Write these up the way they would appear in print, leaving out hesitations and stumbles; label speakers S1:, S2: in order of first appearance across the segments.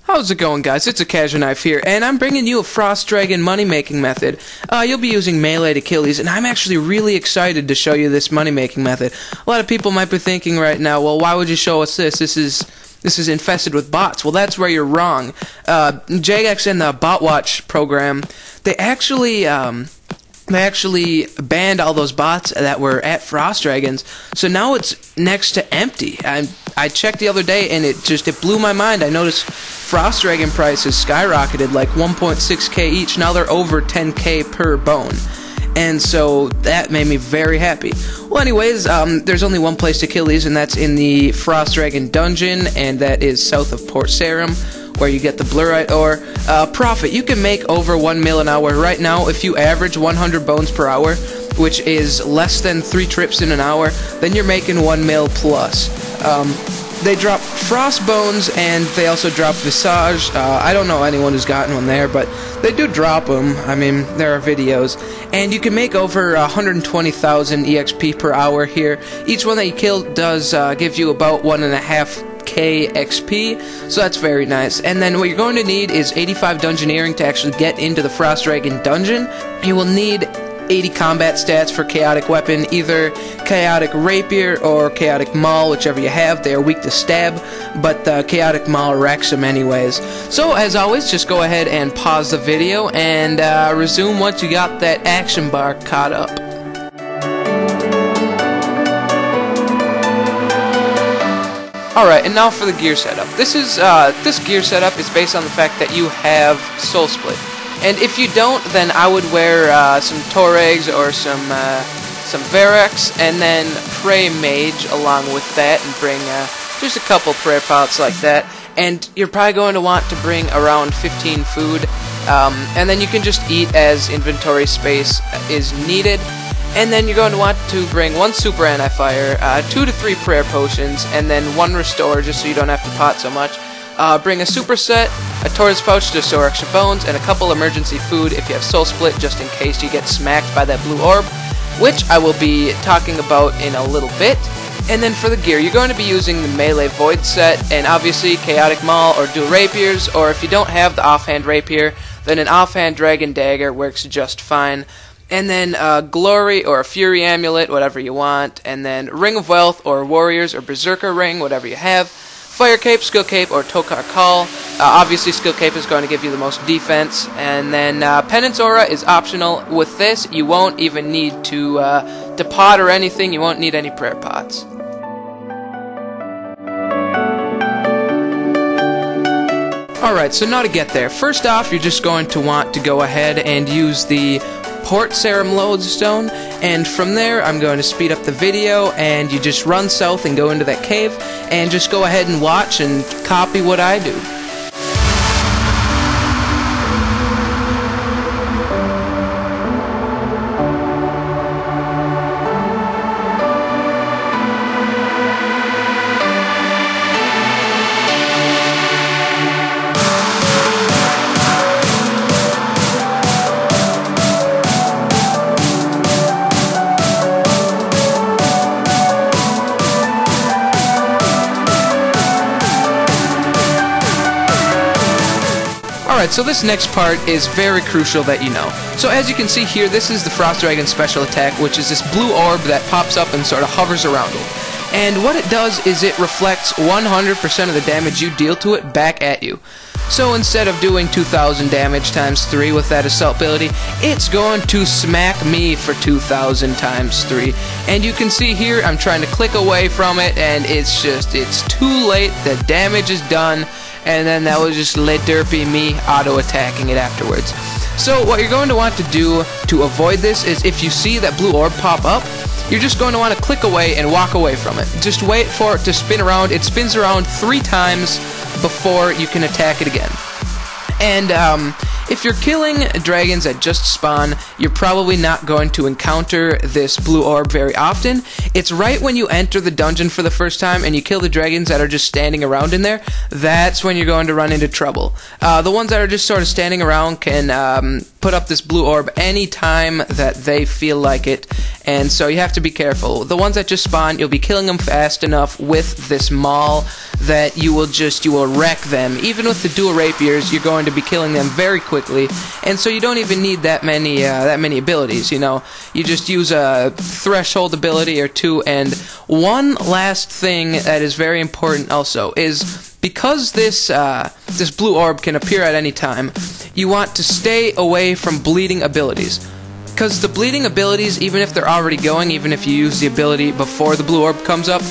S1: How's it going, guys? It's a Casual Knife here, and I'm bringing you a Frost Dragon money-making method. You'll be using melee to kill these, and I'm actually really excited to show you this money-making method. A lot of people might be thinking right now, well, why would you show us this? This is infested with bots. Well, that's where you're wrong. Jagex and the BotWatch program, they actually banned all those bots that were at Frost Dragons, so now it's next to empty. I checked the other day, and it blew my mind. I noticed Frost Dragon prices skyrocketed like 1.6k each. Now they're over 10k per bone. And so that made me very happy. Well, anyways, there's only one place to kill these, and that's in the Frost Dragon dungeon, and that is south of Port Sarum, where you get the Blurite ore. Profit, you can make over 1 mil an hour. Right now, if you average 100 bones per hour, which is less than 3 trips in an hour, then you're making 1 mil plus. They drop Frost Bones, and they also drop Visage. I don't know anyone who's gotten one there, but they do drop them. I mean, there are videos. And you can make over 120,000 EXP per hour here. Each one that you kill does give you about 1.5k XP, so that's very nice. And then what you're going to need is 85 Dungeoneering to actually get into the Frost Dragon dungeon. You will need 80 combat stats for Chaotic Weapon, either Chaotic Rapier or Chaotic Maul, whichever you have. They are weak to stab, but Chaotic Maul wrecks them anyways. So, as always, just go ahead and pause the video and resume once you got that action bar caught up. Alright, and now for the gear setup. This gear setup is based on the fact that you have Soul Split. And if you don't, then I would wear some Toregs or some Verex, and then Prey Mage along with that, and bring just a couple prayer pots like that. And you're probably going to want to bring around 15 food, and then you can just eat as inventory space is needed. And then you're going to want to bring 1 super anti-fire, 2 to 3 prayer potions, and then 1 restore just so you don't have to pot so much. Bring a superset, a tortoise pouch to store extra bones, and a couple emergency food if you have Soul Split, just in case you get smacked by that blue orb, which I will be talking about in a little bit. And then for the gear, you're going to be using the melee void set, and obviously Chaotic Maul or dual rapiers, or if you don't have the offhand rapier, then an offhand dragon dagger works just fine. And then glory or a fury amulet, whatever you want, and then ring of wealth or warriors or berserker ring, whatever you have. Fire Cape, Skill Cape, or Teqq Call. Obviously, Skill Cape is going to give you the most defense. And then Penance Aura is optional. With this, you won't even need to pot or anything. You won't need any prayer pots. Alright, so now to get there. First off, you're just going to want to go ahead and use the Port Sarum Lodestone, and from there I'm going to speed up the video, and you just run south and go into that cave, and just go ahead and watch and copy what I do. Alright, so this next part is very crucial that you know. So as you can see here, this is the Frost Dragon special attack, which is this blue orb that pops up and sort of hovers around it. And what it does is it reflects 100% of the damage you deal to it back at you. So instead of doing 2,000 damage times 3 with that assault ability, it's going to smack me for 2,000 times 3. And you can see here, I'm trying to click away from it, and it's too late, the damage is done. And then that was just literally me auto-attacking it afterwards. So what you're going to want to do to avoid this is, if you see that blue orb pop up, you're just going to want to click away and walk away from it. Just wait for it to spin around. It spins around 3 times before you can attack it again. And if you're killing dragons that just spawn, you're probably not going to encounter this blue orb very often. It's right when you enter the dungeon for the first time and you kill the dragons that are just standing around in there, that's when you're going to run into trouble. The ones that are just sort of standing around can put up this blue orb anytime that they feel like it, and so you have to be careful. The ones that just spawn, you'll be killing them fast enough with this maul that you will wreck them. Even with the dual rapiers, you're going to be killing them very quickly, and so you don't even need that many abilities. You know, you just use a threshold ability or two. And one last thing that is very important also is, because this blue orb can appear at any time, you want to stay away from bleeding abilities. Because the bleeding abilities, even if they're already going, even if you use the ability before the blue orb comes up,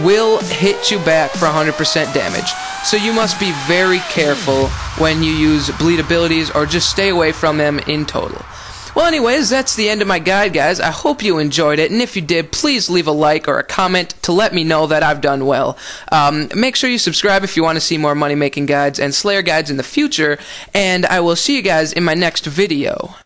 S1: will hit you back for 100% damage. So you must be very careful when you use bleed abilities, or just stay away from them in total. Well, anyways, that's the end of my guide, guys. I hope you enjoyed it, and if you did, please leave a like or a comment to let me know that I've done well. Make sure you subscribe if you want to see more money-making guides and Slayer guides in the future, and I will see you guys in my next video.